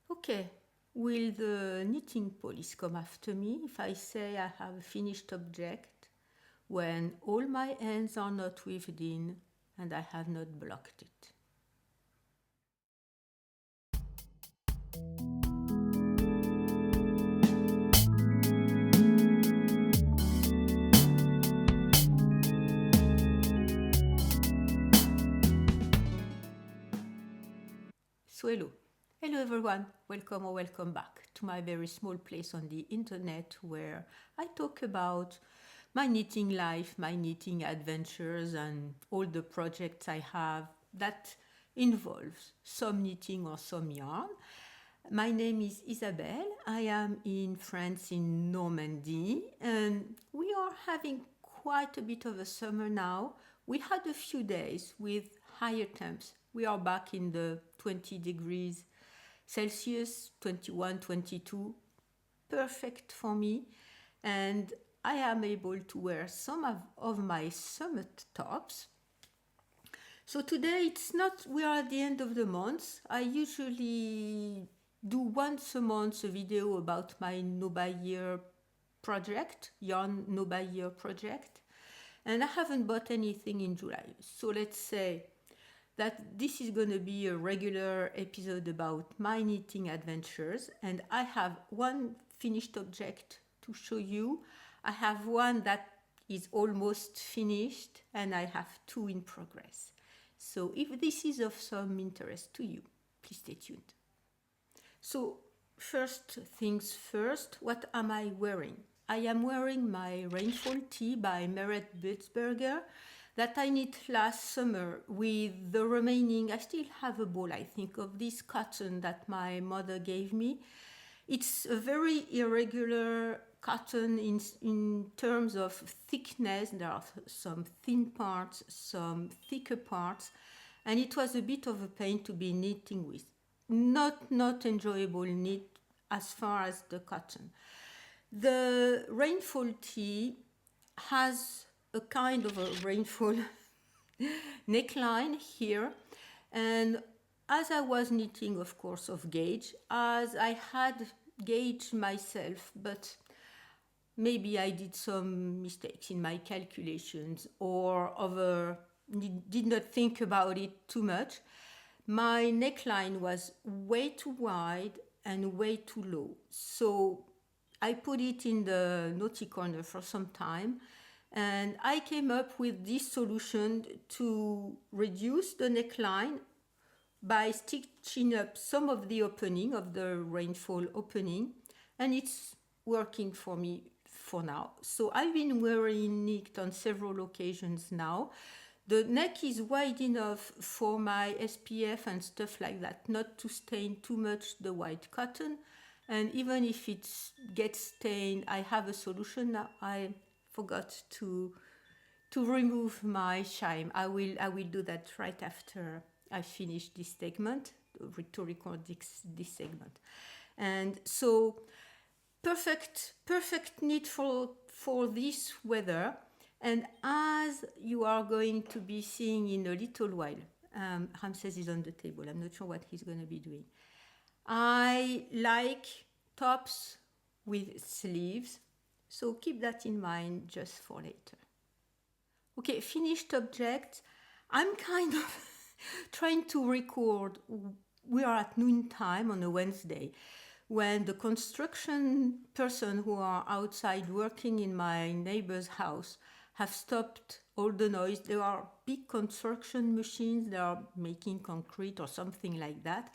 Okay, will the knitting police come after me if I say I have a finished object when all my ends are not weaved in and I have not blocked it? So hello everyone, welcome or welcome back to my very small place on the internet where I talk about my knitting life, my knitting adventures and all the projects I have that involves some knitting or some yarn. My name is Isabelle. I am in France in Normandy and we are having quite a bit of a summer now. We had a few days with higher temps. We are back in the 20 degrees Celsius, 21, 22. Perfect for me. And I am able to wear some of my summer tops. So today it's not, we are at the end of the month. I usually do once a month a video about my no by year project, yarn no by year project. And I haven't bought anything in July. So let's say that this is going to be a regular episode about my knitting adventures. And I have one finished object to show you. I have one that is almost finished and I have two in progress. So if this is of some interest to you, please stay tuned. So first things first, what am I wearing? I am wearing my Rainfall Tee by Meret Butzberger that I knit last summer with the remaining, I still have a ball I think of this cotton that my mother gave me. It's a very irregular cotton in terms of thickness. There are some thin parts, some thicker parts, and it was a bit of a pain to be knitting with. Not enjoyable knit as far as the cotton. The Rainfall Tee has a kind of a rainfall neckline here, and as I was knitting, of course, of gauge, as I had gauged myself, but maybe I did some mistakes in my calculations or did not think about it too much. My neckline was way too wide and way too low. So I put it in the naughty corner for some time and I came up with this solution to reduce the neckline by stitching up some of the opening of the rainfall opening, and it's working for me for now. So I've been wearing it on several occasions now. The neck is wide enough for my SPF and stuff like that, not to stain too much the white cotton. And even if it gets stained, I have a solution now. I forgot to remove my shime. I will do that right after I finish this segment, to record this segment. And so perfect knit for this weather. And as you are going to be seeing in a little while, Ramses is on the table. I'm not sure what he's going to be doing. I like tops with sleeves, so keep that in mind just for later. Okay, finished object. I'm kind of trying to record. We are at noontime on a Wednesday when the construction person who are outside working in my neighbor's house have stopped all the noise. There are big construction machines. They are making concrete or something like that.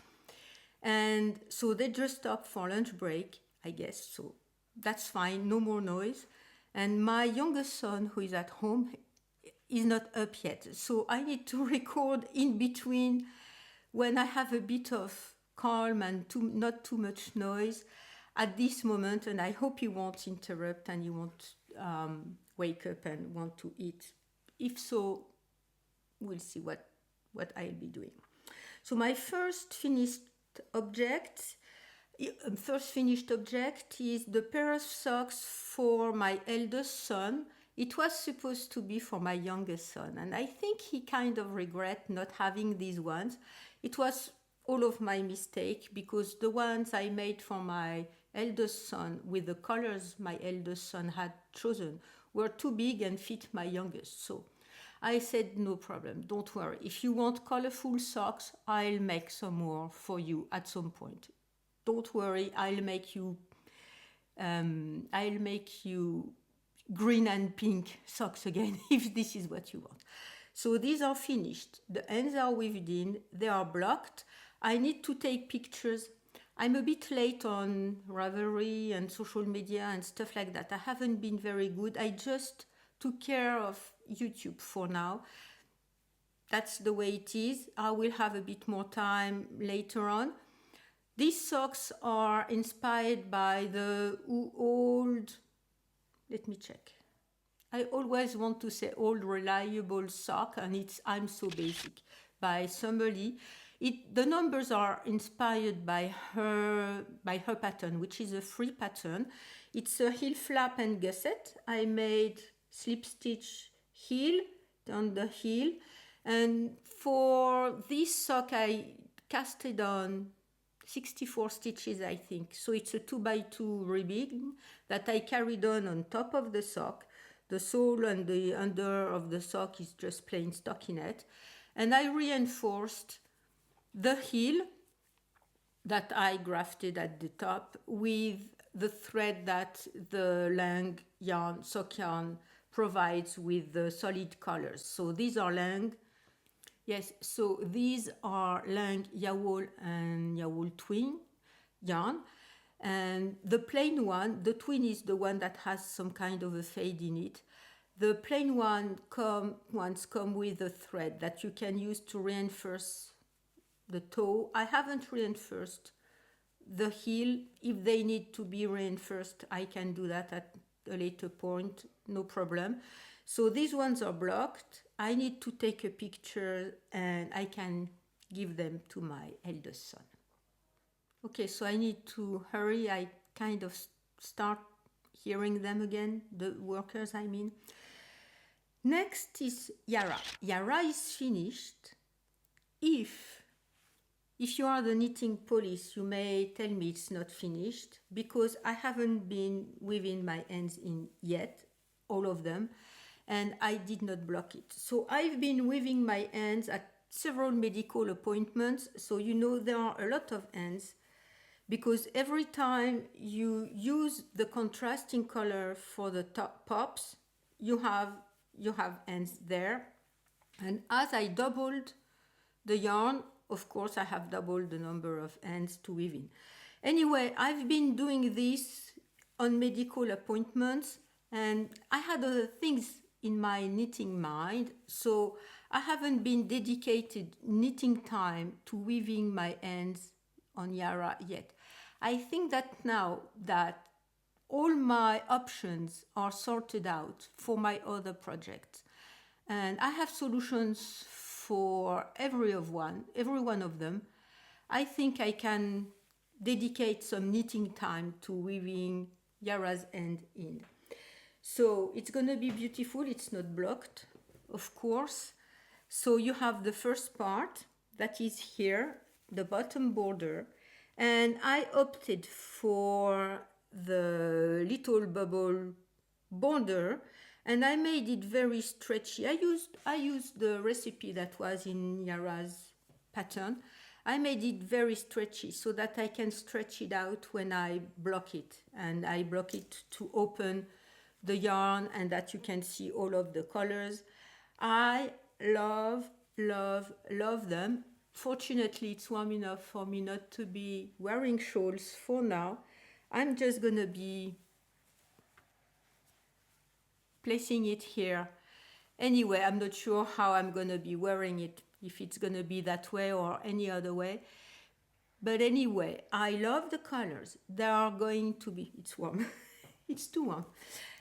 And so they just stopped for lunch break, I guess. So that's fine, no more noise. And my youngest son, who is at home, is not up yet. So I need to record in between when I have a bit of calm and not too much noise at this moment. And I hope he won't interrupt and he won't wake up and want to eat. If so, we'll see what I'll be doing. So my first finished object is the pair of socks for my eldest son. It was supposed to be for my youngest son, and I think he kind of regret not having these ones. It was all of my mistake, because the ones I made for my eldest son with the colors my eldest son had chosen were too big and fit my youngest. So I said, no problem, don't worry. If you want colorful socks, I'll make some more for you at some point. Don't worry, I'll make you green and pink socks again if this is what you want. So these are finished. The ends are weaved in, they are blocked. I need to take pictures. I'm a bit late on Ravelry and social media and stuff like that. I haven't been very good. I just took care of YouTube for now. That's the way it is. I will have a bit more time later on. These socks are inspired by the old, let me check. I always want to say old reliable sock, and it's I'm So Basic by Summerlee. The numbers are inspired by her pattern, which is a free pattern. It's a heel flap and gusset. I made slip stitch heel on the heel, and for this sock I casted on 64 stitches, I think. So it's a 2x2 ribbing that I carried on top of the sock. The sole and the under of the sock is just plain stockinette. And I reinforced the heel that I grafted at the top with the thread that the Lang yarn, sock yarn, provides with the solid colors. So these are Lang. Yes, so these are Lang Yawool and Yawool Twin yarn. And the plain one, the twin is the one that has some kind of a fade in it. The plain ones come with a thread that you can use to reinforce the toe. I haven't reinforced the heel. If they need to be reinforced, I can do that at a later point, no problem. So these ones are blocked. I need to take a picture and I can give them to my eldest son. Okay, so I need to hurry. I kind of start hearing them again, the workers I mean. Next is Yara. Yara is finished. If you are the knitting police, you may tell me it's not finished because I haven't been weaving my ends in yet, all of them, and I did not block it. So I've been weaving my ends at several medical appointments, so you know there are a lot of ends, because every time you use the contrasting color for the top pops, you have ends there. And as I doubled the yarn, of course I have doubled the number of ends to weave in. Anyway, I've been doing this on medical appointments, and I had other things in my knitting mind, so I haven't been dedicated knitting time to weaving my ends on Yara yet. I think that now that all my options are sorted out for my other projects, and I have solutions for every one of them, I think I can dedicate some knitting time to weaving Yara's end in. So it's gonna be beautiful. It's not blocked, of course. So you have the first part that is here, the bottom border, and I opted for the little bubble border, and I made it very stretchy. I used the recipe that was in Yara's pattern. I made it very stretchy so that I can stretch it out when I block it, and I block it to open the yarn and that you can see all of the colors. I love them. Fortunately, it's warm enough for me not to be wearing shawls for now. I'm just gonna be placing it here. Anyway, I'm not sure how I'm gonna be wearing it, if it's gonna be that way or any other way. But anyway, I love the colors. They are going to be, it's warm, it's too warm.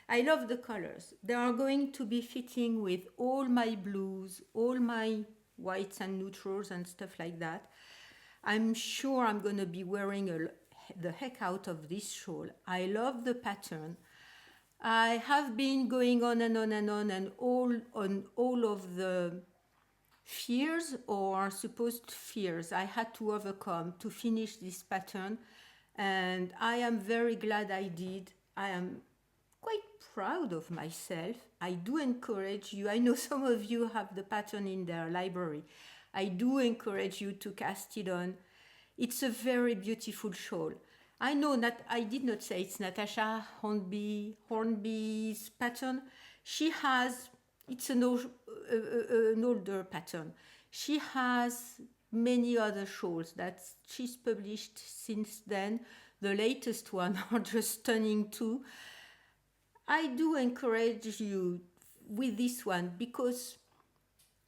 I love the colors. They are going to be fitting with all my blues, all my whites and neutrals and stuff like that. I'm sure I'm going to be wearing the heck out of this shawl. I love the pattern. I have been going on and on and on, and all of the fears or supposed fears I had to overcome to finish this pattern, and I am very glad I did. I am quite proud of myself. I do encourage you. I know some of you have the pattern in their library. I do encourage you to cast it on. It's a very beautiful shawl. I know that I did not say it's Natasha Hornby's pattern. She has, it's an older pattern. She has many other shawls that she's published since then. The latest one are just stunning too. I do encourage you with this one because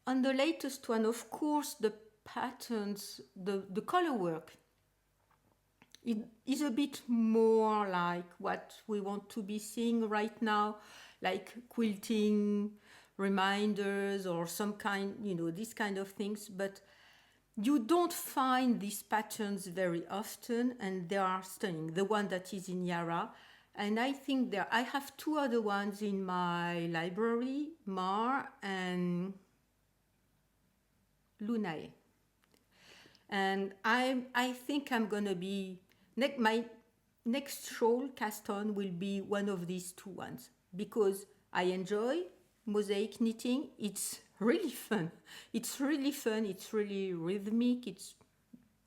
on the latest one, of course, the patterns, the color work, it is a bit more like what we want to be seeing right now, like quilting reminders or some kind, these kind of things. But you don't find these patterns very often, and they are stunning. The one that is in Yara, and I think I have two other ones in my library, Mar and Lunae. And I think I'm gonna be my next shawl cast on will be one of these two ones because I enjoy mosaic knitting. It's really fun. It's really fun. It's really rhythmic. It's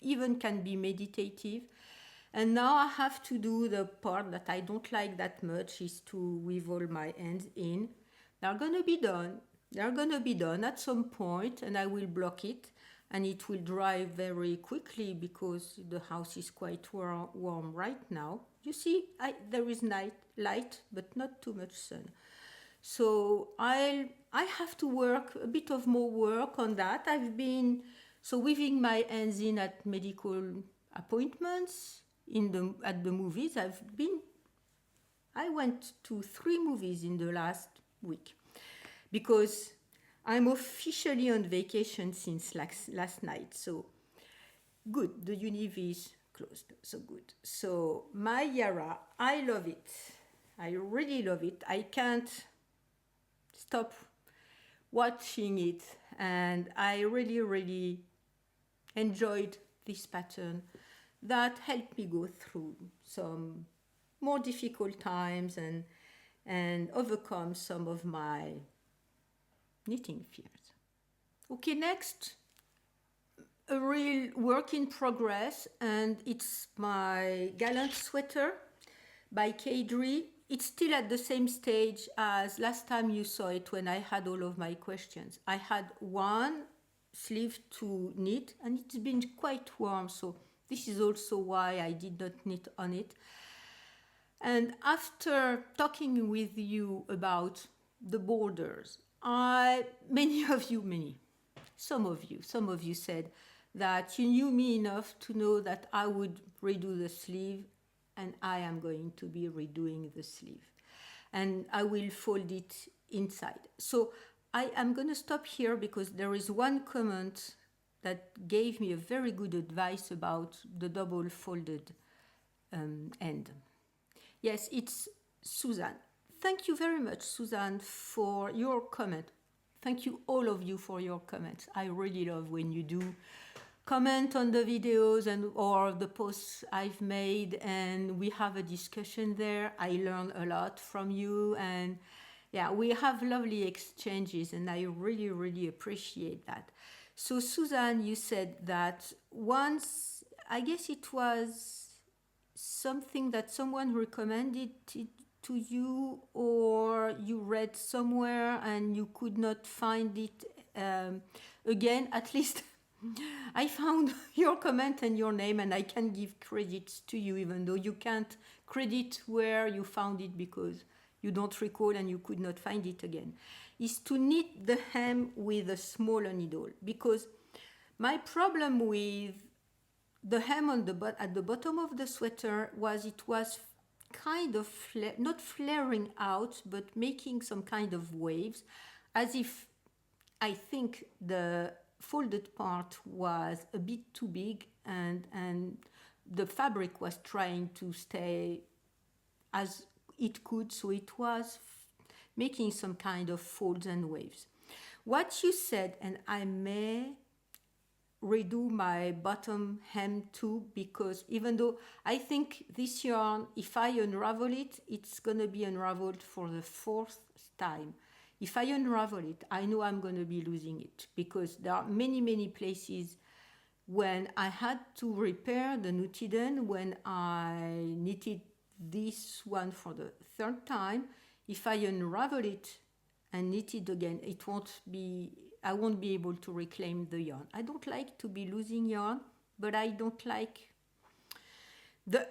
even can be meditative. And now I have to do the part that I don't like that much, is to weave all my ends in. They're gonna be done. They're gonna be done at some point, and I will block it. And it will dry very quickly because the house is quite warm right now. You see, there is light, but not too much sun. So I have to work a bit of more work on that. I've been weaving my ends in at medical appointments, at the movies. I went to 3 movies in the last week because I'm officially on vacation since last night, so good. The Univ is closed, so good. So my Yara, I love it. I really love it. I can't stop watching it, and I really, really enjoyed this pattern that helped me go through some more difficult times and overcome some of my knitting fears. Okay, next, a real work in progress, and it's my Gallant sweater by Kadri. It's still at the same stage as last time you saw it when I had all of my questions. I had one sleeve to knit, and it's been quite warm, so this is also why I did not knit on it. And after talking with you about the borders, some of you said that you knew me enough to know that I would redo the sleeve, and I am going to be redoing the sleeve. And I will fold it inside. So I am going to stop here because there is one comment that gave me a very good advice about the double folded end. Yes, it's Suzanne. Thank you very much, Suzanne, for your comment. Thank you, all of you, for your comments. I really love when you do comment on the videos or the posts I've made, and we have a discussion there. I learn a lot from you, and yeah, we have lovely exchanges, and I really, really appreciate that. So, Suzanne, you said that once, I guess it was something that someone recommended to you, or you read somewhere and you could not find it again. At least I found your comment and your name, and I can give credits to you, even though you can't credit where you found it because you don't recall and you could not find it again, is to knit the hem with a smaller needle. Because my problem with the hem at the bottom of the sweater was it was kind of not flaring out, but making some kind of waves, as if I think the folded part was a bit too big, and the fabric was trying to stay as it could, so it was making some kind of folds and waves. What you said, and I may redo my bottom hem too, because even though I think this yarn, if I unravel it, it's gonna be unraveled for the fourth time. If I unravel it, I know I'm gonna be losing it, because there are many places when I had to repair the knitted end, when I knitted this one for the third time. If I unravel it and knit it again, I won't be able to reclaim the yarn. I don't like to be losing yarn, but I don't like the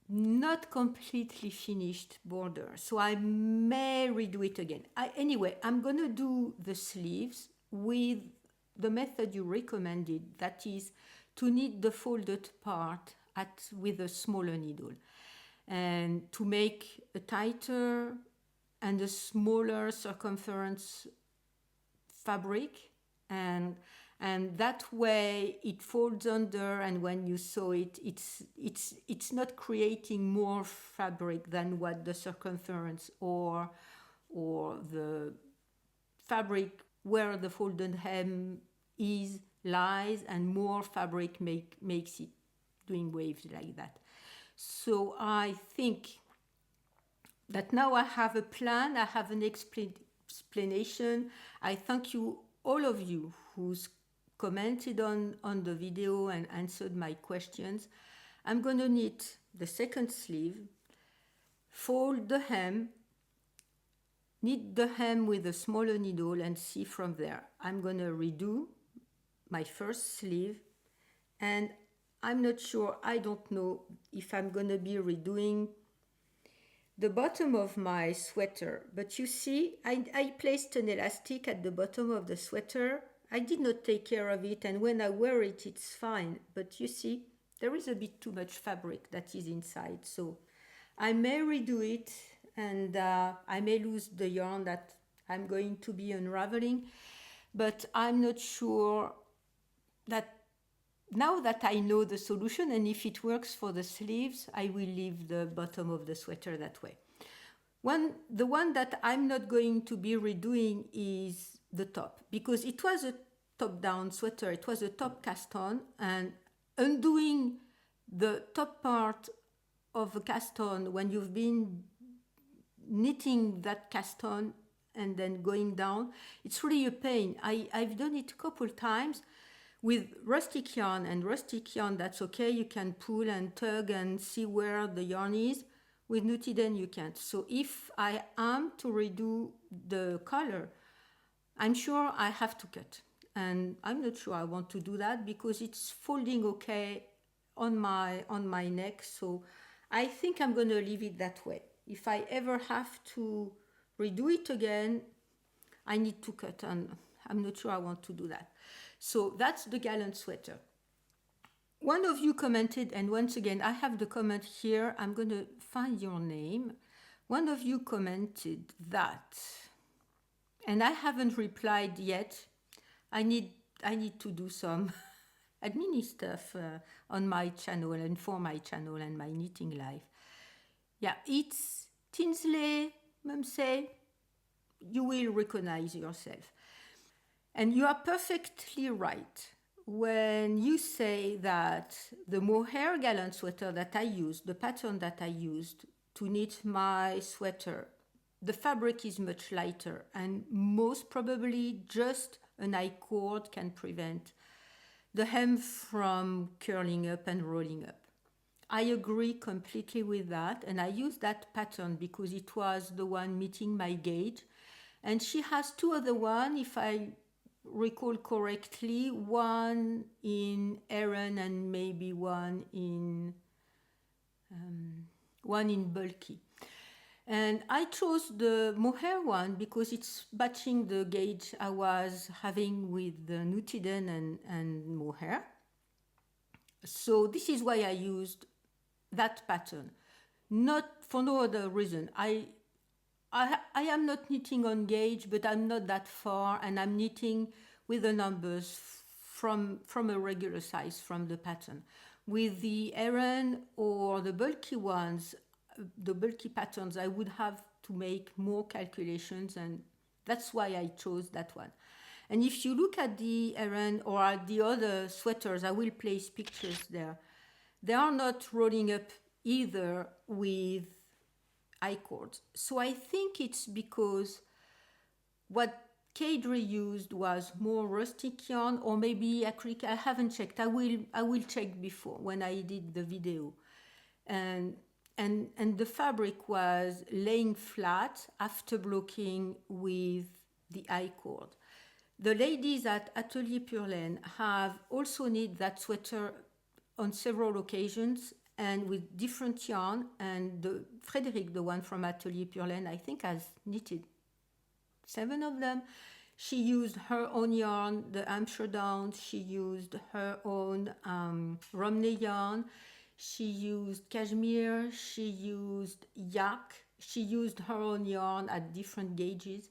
not completely finished border. So I may redo it again. Anyway, I'm gonna do the sleeves with the method you recommended, that is to knit the folded part with a smaller needle, and to make a tighter and a smaller circumference fabric, and that way it folds under, and when you sew it, it's not creating more fabric than what the circumference or the fabric where the folded hem lies, and more fabric makes it doing waves like that. So I think that now I have a plan, I have an explanation. I thank you, all of you who's commented on the video and answered my questions. I'm going to knit the second sleeve, fold the hem, knit the hem with a smaller needle, and see from there. I'm going to redo my first sleeve, and I'm not sure, I don't know if I'm going to be redoing the bottom of my sweater. But you see, I placed an elastic at the bottom of the sweater. I did not take care of it, and when I wear it, it's fine. But you see, there is a bit too much fabric that is inside. So I may redo it, and I may lose the yarn that I'm going to be unraveling. But I'm not sure that now that I know the solution, and if it works for the sleeves, I will leave the bottom of the sweater that way. The one that I'm not going to be redoing is the top, because it was a top-down sweater. It was a top cast-on, and undoing the top part of a cast-on when you've been knitting that cast-on and then going down, it's really a pain. I've done it a couple times with rustic yarn, and rustic yarn, that's okay, you can pull and tug and see where the yarn is. With knitted end you can't. So if I am to redo the color, I'm sure I have to cut, and I'm not sure I want to do that because it's folding okay on my neck. So I think I'm going to leave it that way. If I ever have to redo it again, I need to cut, and I'm not sure I want to do that. So that's the Gallant sweater. One of you commented, and once again, I have the comment here. I'm going to find your name. One of you commented that, and I haven't replied yet. I need to do some admin stuff on my channel and for my channel and my knitting life. Yeah, it's Tinsley Mumsey. You will recognize yourself. And you are perfectly right when you say that the mohair Gallant sweater that I used, the pattern that I used to knit my sweater, the fabric is much lighter, and most probably just an I-cord can prevent the hem from curling up and rolling up. I agree completely with that, and I used that pattern because it was the one meeting my gauge. And she has two other ones, if I recall correctly, one in Aran and maybe one in bulky. And I chose the mohair one because it's matching the gauge I was having with the knitted end and mohair. So this is why I used that pattern, not for no other reason. I am not knitting on gauge, but I'm not that far, and I'm knitting with the numbers from a regular size from the pattern. With the Aran or the bulky ones, the bulky patterns, I would have to make more calculations, and that's why I chose that one. And if you look at the Erin or at the other sweaters, I will place pictures there, they are not rolling up either with I-cords. So I think it's because what Kadri used was more rustic yarn, or maybe acrylic. I haven't checked. I will check before when I did the video. And the fabric was laying flat after blocking with the I-cord. The ladies at Atelier Paulin have also knit that sweater on several occasions and with different yarn. And Frédéric, the one from Atelier Paulin, I think has knitted 7 of them. She used her own yarn, the Hampshire Downs. She used her own Romney yarn. She used cashmere. She used yak. She used her own yarn at different gauges.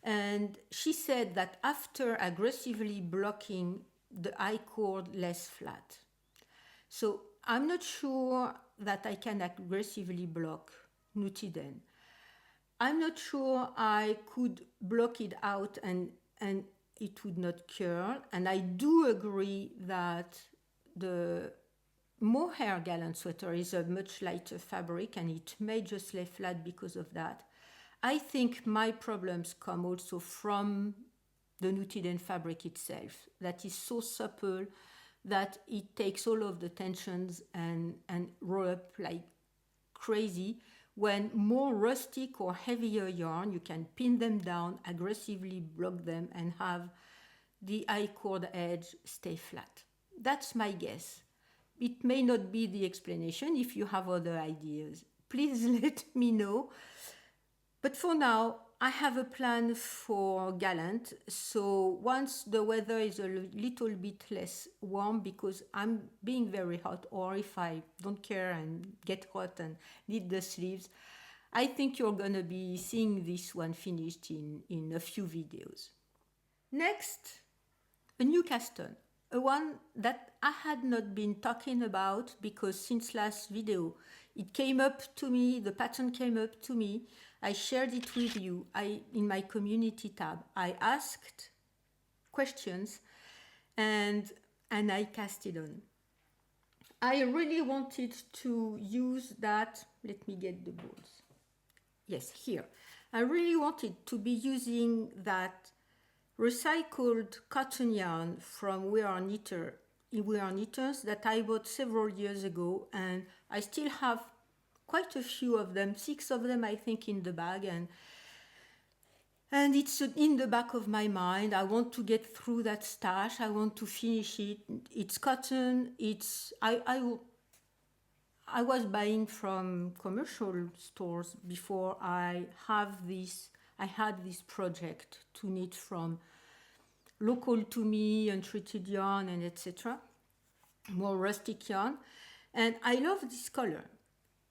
And she said that after aggressively blocking, the I-cord less flat. So I'm not sure that I can aggressively block Nutiden. I'm not sure I could block it out and it would not curl. And I do agree that the mohair Gallant sweater is a much lighter fabric and it may just lay flat because of that. I think my problems come also from the Nutiden fabric itself, that is so supple that it takes all of the tensions and roll up like crazy. When more rustic or heavier yarn, you can pin them down, aggressively block them, and have the I-cord edge stay flat. That's my guess. It may not be the explanation. If you have other ideas, please let me know. But for now, I have a plan for Gallant. So once the weather is a little bit less warm, because I'm being very hot, or if I don't care and get hot and need the sleeves, I think you're gonna be seeing this one finished in a few videos. Next, a new cast on, a one that I had not been talking about because since last video, it came up to me, the pattern came up to me. I shared it with you in my community tab. I asked questions and I cast it on. I really wanted to use that. Let me get the balls. Yes, here. I really wanted to be using that recycled cotton yarn from We Are Knitters that I bought several years ago, and I still have quite a few of them, 6 of them I think in the bag, and it's in the back of my mind. I want to get through that stash. I want to finish it. It's cotton. I was buying from commercial stores before I had this project to knit from local to me, untreated yarn, and etc. More rustic yarn, and I love this color.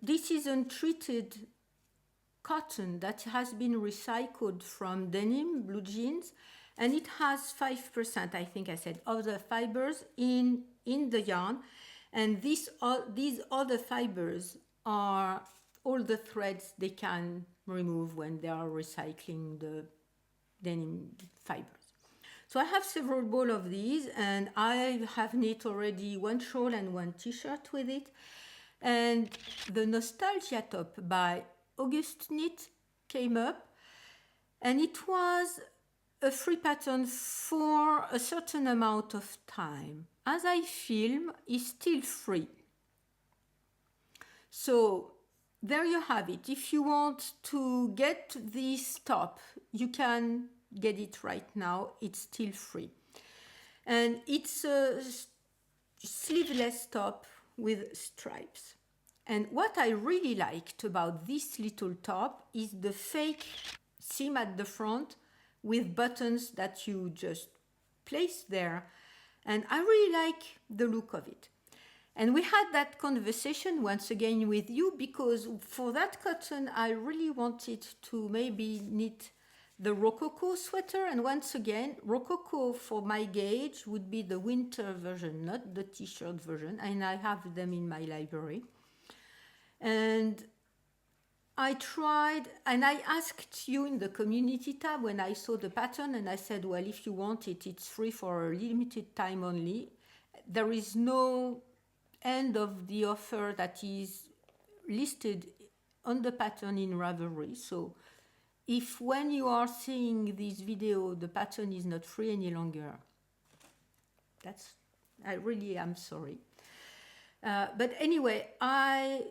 This is untreated cotton that has been recycled from denim, blue jeans, and it has 5%, I think I said, of the fibers in the yarn. And these other fibers are all the threads they can remove when they are recycling the denim fibers. So I have several balls of these, and I have knit already 1 shawl and 1 t-shirt with it. And the Nostalgia top by August Knit came up, and it was a free pattern for a certain amount of time. As I film, it's still free. So there you have it. If you want to get this top, you can get it right now. It's still free. And it's a sleeveless top with stripes. And what I really liked about this little top is the fake seam at the front with buttons that you just place there. And I really like the look of it. And we had that conversation once again with you, because for that cotton I really wanted to maybe knit the Rococo sweater, and once again, Rococo for my gauge would be the winter version, not the t-shirt version, and I have them in my library. And I tried, and I asked you in the community tab when I saw the pattern, and I said, well, if you want it, it's free for a limited time only. There is no end of the offer that is listed on the pattern in Ravelry. So if when you are seeing this video, the pattern is not free any longer, I really am sorry. But anyway, I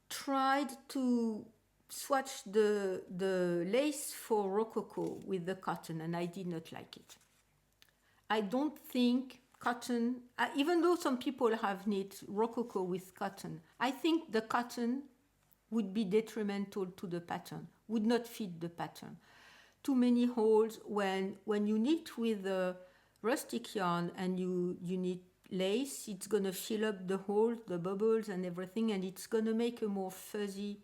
tried to swatch the lace for Rococo with the cotton, and I did not like it. I don't think cotton, even though some people have knit Rococo with cotton, I think the cotton would be detrimental to the pattern, would not fit the pattern. Too many holes when you knit with a rustic yarn and you knit lace, it's going to fill up the holes, the bubbles and everything, and it's going to make a more fuzzy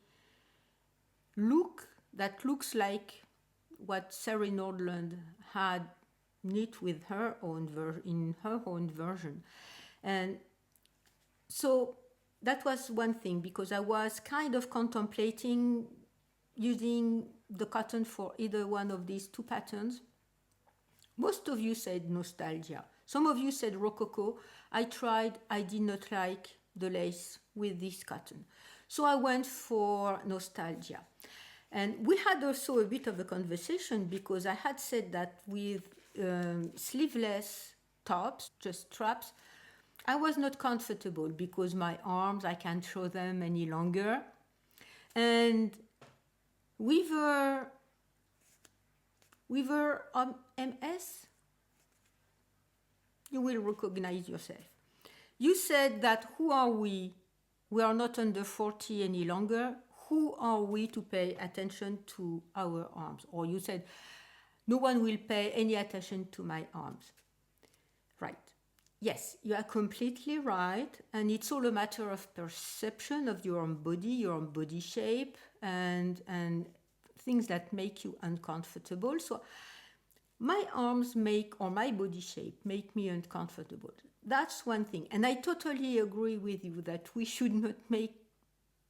look that looks like what Sari Nordland had knit with her own in her own version. And so that was one thing, because I was kind of contemplating using the cotton for either one of these two patterns. Most of you said nostalgia. Some of you said Rococo. I tried, I did not like the lace with this cotton. So I went for nostalgia. And we had also a bit of a conversation, because I had said that with sleeveless tops, just straps, I was not comfortable because my arms, I can't show them any longer. And Weaver MS, you will recognize yourself. You said that, who are we? We are not under 40 any longer. Who are we to pay attention to our arms? Or you said, no one will pay any attention to my arms. Right. Yes, you are completely right. And it's all a matter of perception of your own body shape, and things that make you uncomfortable. So my arms or my body shape make me uncomfortable. That's one thing. And I totally agree with you that we should not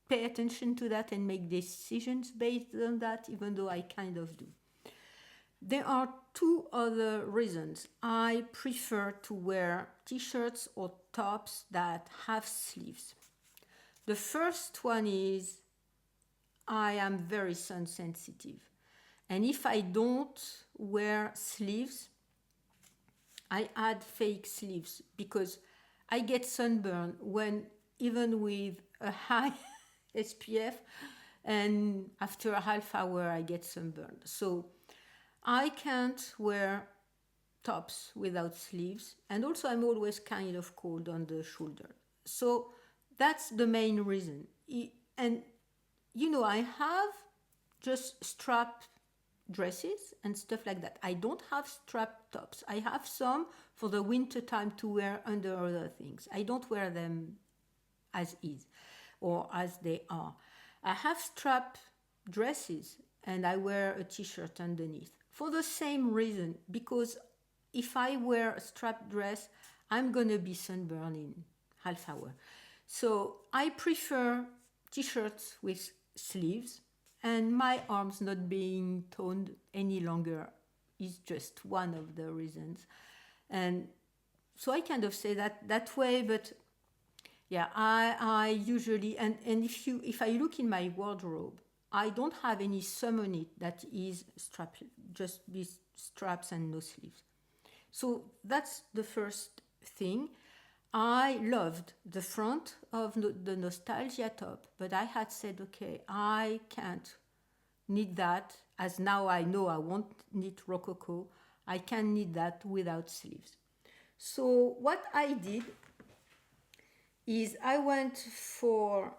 pay attention to that and make decisions based on that, even though I kind of do. There are two other reasons I prefer to wear t-shirts or tops that have sleeves. The first one is I am very sun sensitive. And if I don't wear sleeves, I add fake sleeves, because I get sunburn even with a high SPF, and after a half hour I get sunburned. So I can't wear tops without sleeves, and also I'm always kind of cold on the shoulder. So that's the main reason. And I have just strap dresses and stuff like that. I don't have strap tops. I have some for the winter time to wear under other things. I don't wear them as is or as they are. I have strap dresses and I wear a t-shirt underneath for the same reason, because if I wear a strap dress, I'm gonna be sunburned in half hour. So I prefer t-shirts with sleeves, and my arms not being toned any longer is just one of the reasons. And so I kind of say that way, but yeah, I usually, and if I look in my wardrobe, I don't have any summer knit that is strapped, just these straps and no sleeves. So that's the first thing. I loved the front of the nostalgia top, but I had said, okay, I can't knit that, as now I know I won't knit Rococo. I can knit that without sleeves. So what I did is I went for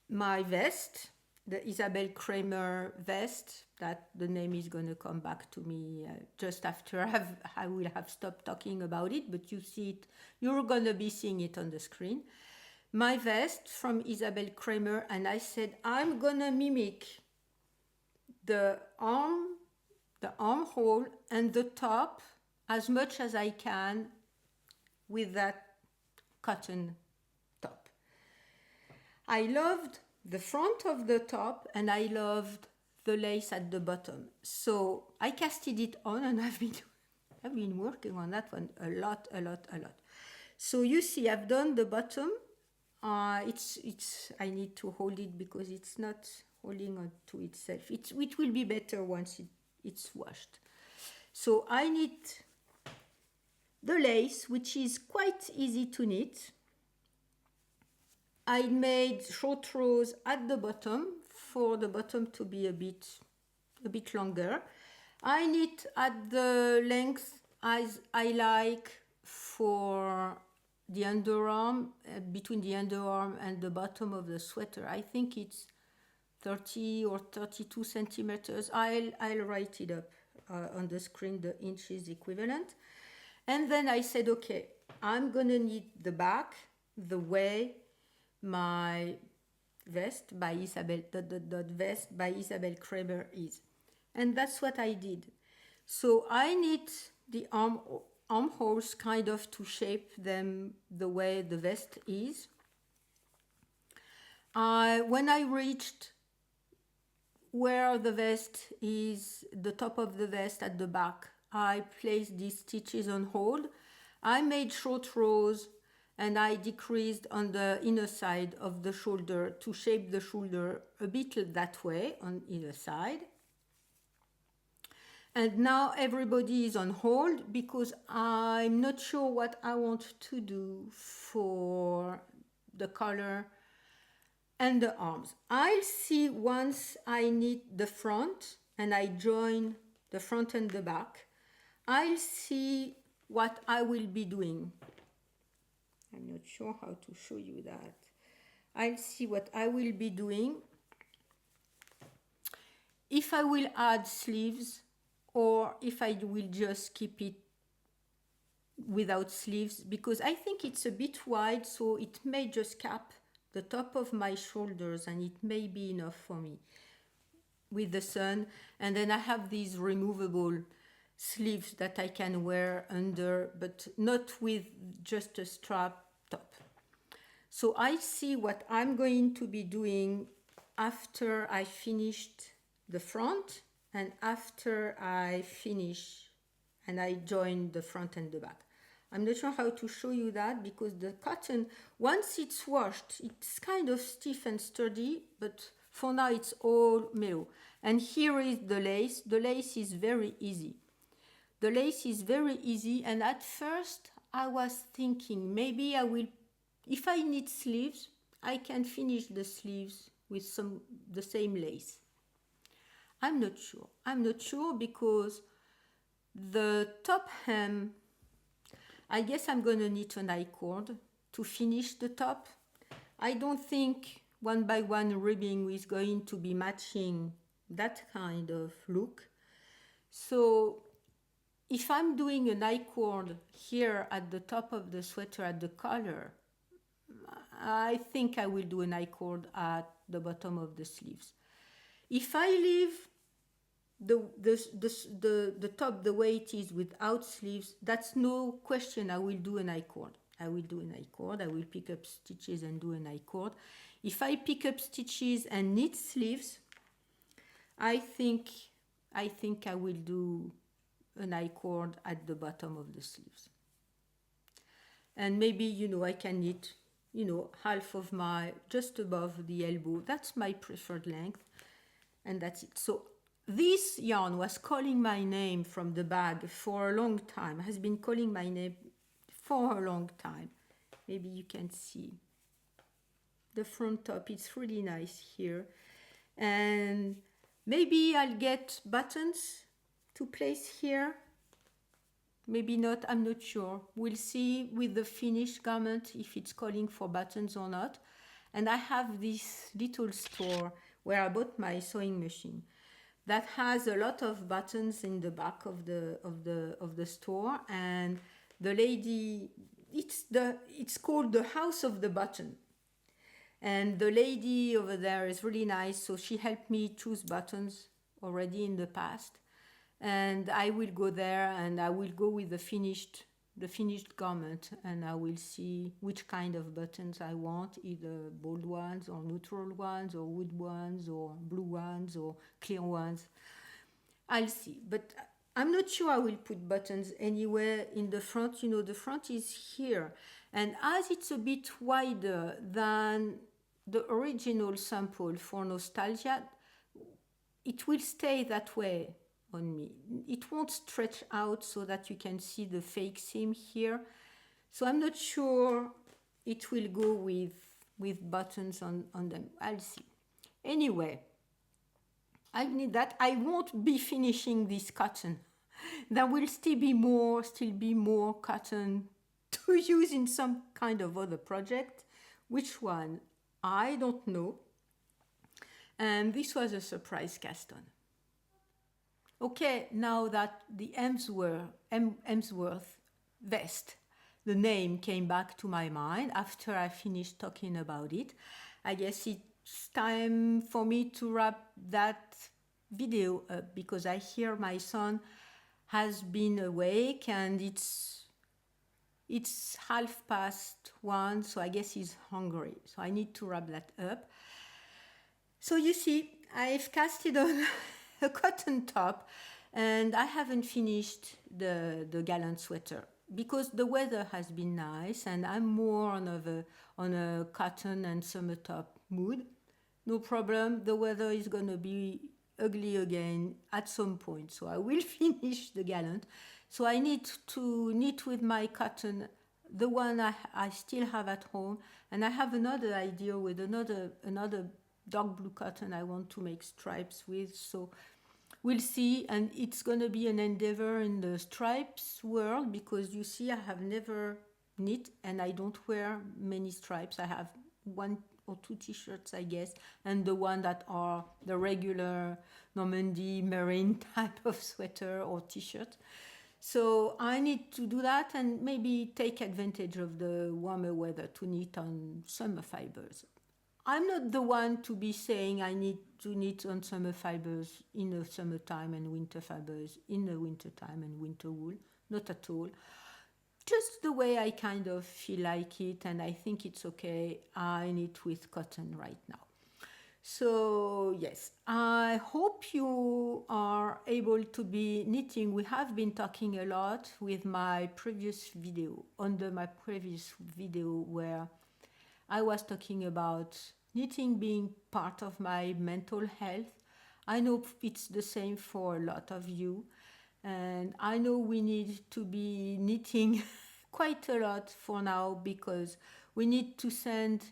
my vest, the Isabel Kramer vest, that the name is going to come back to me just after I will have stopped talking about it, but you see it, you're going to be seeing it on the screen. My vest from Isabel Kramer, and I said I'm going to mimic the armhole and the top as much as I can with that cotton top. I loved the front of the top, and I loved the lace at the bottom. So I casted it on, and I've been working on that one a lot. So you see, I've done the bottom. It's I need to hold it because it's not holding on to itself. It will be better once it's washed. So I knit the lace, which is quite easy to knit. I made short rows at the bottom for the bottom to be a bit longer. I knit at the length as I like for the underarm, between the underarm and the bottom of the sweater. I think it's 30 or 32 centimeters. I'll write it up on the screen, the inches equivalent. And then I said, okay, I'm gonna knit the back the way my vest by Isabel, the vest by Isabel Kramer is. And that's what I did. So I knit the armholes kind of to shape them the way the vest is. When I reached where the vest is, the top of the vest at the back, I placed these stitches on hold. I made short rows and I decreased on the inner side of the shoulder to shape the shoulder a bit that way on either side. And now everybody is on hold because I'm not sure what I want to do for the collar and the arms. I'll see once I knit the front and I join the front and the back. I'll see what I will be doing. I'm not sure how to show you that. I'll see what I will be doing. If I will add sleeves or if I will just keep it without sleeves, because I think it's a bit wide, so it may just cap the top of my shoulders and it may be enough for me with the sun. And then I have these removable sleeves that I can wear under, but not with just a strap top. So I see what I'm going to be doing after I finished the front and after I finish and I join the front and the back. I'm not sure how to show you that because the cotton, once it's washed, it's kind of stiff and sturdy, but for now it's all mellow. And here is the lace. The lace is very easy. The lace is very easy, and at first I was thinking maybe I will, if I knit sleeves, I can finish the sleeves with the same lace. I'm not sure. I'm not sure because the top hem, I guess I'm going to knit an I-cord to finish the top. I don't think one by one ribbing is going to be matching that kind of look. So if I'm doing an I-cord here at the top of the sweater at the collar, I think I will do an I-cord at the bottom of the sleeves. If I leave the top the way it is without sleeves, that's no question. I will do an I-cord. I will do an I-cord. I will pick up stitches and do an I-cord. If I pick up stitches and knit sleeves, I think I will do an I-cord at the bottom of the sleeves. And maybe, I can knit, half of just above the elbow. That's my preferred length. And that's it. So this yarn was calling my name from the bag for a long time, has been calling my name for a long time. Maybe you can see the front top. It's really nice here. And maybe I'll get buttons to place here. Maybe not, I'm not sure. We'll see with the finished garment if it's calling for buttons or not. And I have this little store where I bought my sewing machine that has a lot of buttons in the back of the store, and the lady, it's called the House of the Button, and the lady over there is really nice. So she helped me choose buttons already in the past, and I will go there and I will go with the finished the finished garment, and I will see which kind of buttons I want, either bold ones or neutral ones or wood ones or blue ones or clear ones. I'll see, but I'm not sure I will put buttons anywhere in the front. You know, the front is here, and as it's a bit wider than the original sample for Nostalgia, it will stay that way on me. It won't stretch out so that you can see the fake seam here. So I'm not sure it will go with buttons on them. I'll see. Anyway, I need that. I won't be finishing this cotton. There will still be more cotton to use in some kind of other project. Which one? I don't know. And this was a surprise cast on. Okay, now that the Hemsworth vest, the name came back to my mind after I finished talking about it. I guess it's time for me to wrap that video up because I hear my son has been awake and it's 1:30, so I guess he's hungry. So I need to wrap that up. So you see, I've casted on a cotton top and I haven't finished the Gallant sweater because the weather has been nice and I'm more on a cotton and summer top mood. No problem, the weather is going to be ugly again at some point, so I will finish the Gallant. So I need to knit with my cotton, the one I still have at home, and I have another idea with another dark blue cotton I want to make stripes with, so we'll see. And it's going to be an endeavor in the stripes world because you see I have never knit and I don't wear many stripes. I have 1 or 2 t-shirts, I guess, and the one that are the regular Normandy marine type of sweater or t-shirt. So I need to do that and maybe take advantage of the warmer weather to knit on summer fibers. I'm not the one to be saying I need to knit on summer fibers in the summertime and winter fibers in the wintertime and winter wool. Not at all. Just the way I kind of feel like it, and I think it's okay. I knit with cotton right now. So yes, I hope you are able to be knitting. We have been talking a lot with my previous video, under my previous video where I was talking about knitting being part of my mental health. I know it's the same for a lot of you. And I know we need to be knitting quite a lot for now because we need to send,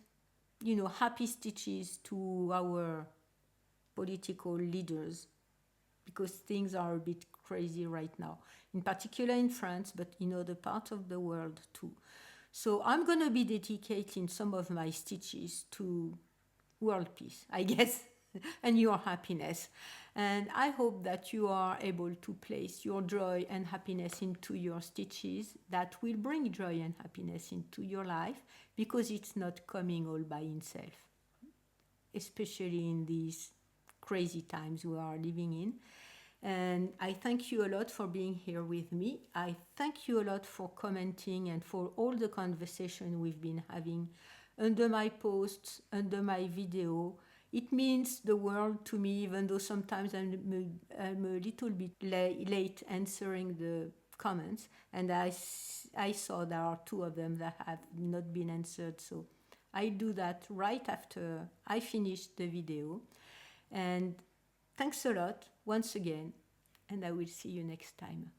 happy stitches to our political leaders because things are a bit crazy right now, in particular in France, but in other parts of the world too. So I'm going to be dedicating some of my stitches to world peace, I guess, and your happiness. And I hope that you are able to place your joy and happiness into your stitches that will bring joy and happiness into your life because it's not coming all by itself, especially in these crazy times we are living in. And I thank you a lot for being here with me. I thank you a lot for commenting and for all the conversation we've been having under my posts, under my video. It means the world to me, even though sometimes I'm a little bit late answering the comments. And I saw there are 2 of them that have not been answered. So I do that right after I finish the video. And thanks a lot once again, and I will see you next time.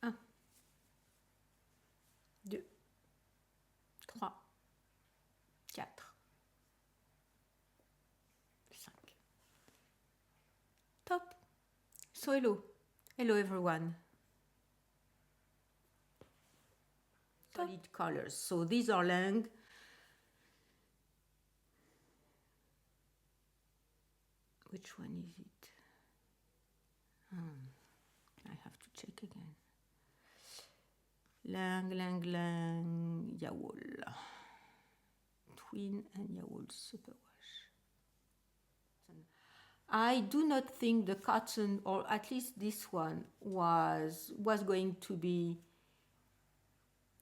Un, 2, 3, 4, 5. Top. So hello everyone. Solid colors. So these are Lang. Which one is it? I have to check again. Lang, Yawool. twin and yawool superwash. I do not think the cotton, or at least this one, was going to be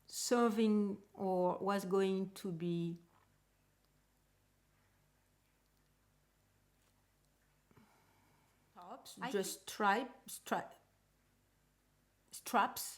serving or was going to be tops, just straps